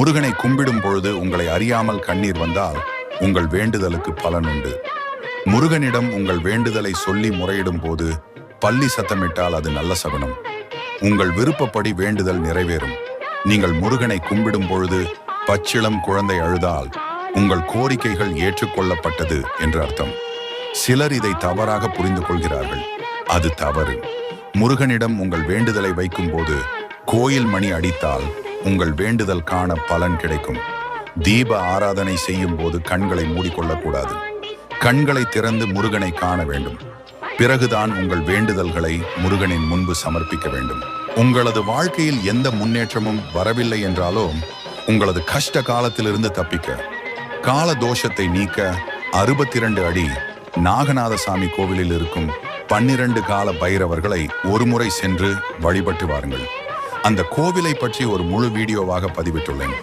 முருகனை கும்பிடும் பொழுது உங்களை அறியாமல் கண்ணீர் வந்தால் உங்கள் வேண்டுதலுக்கு பலன் உண்டு. முருகனிடம் உங்கள் வேண்டுதலை சொல்லி முறையிடும் போது பல்லி சத்தமிட்டால் அது நல்ல சகுனம். உங்கள் விருப்பப்படி வேண்டுதல் நிறைவேறும். நீங்கள் முருகனை கும்பிடும் பொழுது பச்சிளம் குழந்தை அழுதால் உங்கள் கோரிக்கைகள் ஏற்றுக்கொள்ளப்பட்டது என்று அர்த்தம். சிலர் இதை தவறாக புரிந்து கொள்கிறார்கள். அது தவறு. முருகனிடம் உங்கள் வேண்டுதலை வைக்கும் போது கோயில் மணி அடித்தால் உங்கள் வேண்டுதல் காண பலன் கிடைக்கும். தீப ஆராதனை செய்யும் போது கண்களை மூடிக்கொள்ளக்கூடாது. கண்களை திறந்து முருகனை காண வேண்டும். பிறகுதான் உங்கள் வேண்டுதல்களை முருகனின் முன்பு சமர்ப்பிக்க வேண்டும். உங்களது வாழ்க்கையில் எந்த முன்னேற்றமும் வரவில்லை என்றாலும் உங்களது கஷ்ட காலத்திலிருந்து தப்பிக்க, கால தோஷத்தை நீக்க 62 அடி நாகநாதசாமி கோவிலில் இருக்கும் 12 கால பைரவர்களை ஒருமுறை சென்று வழிபட்டு வாருங்கள். அந்த கோவிலை பற்றி ஒரு முழு வீடியோவாக பதிவிட்டுள்ளேன்.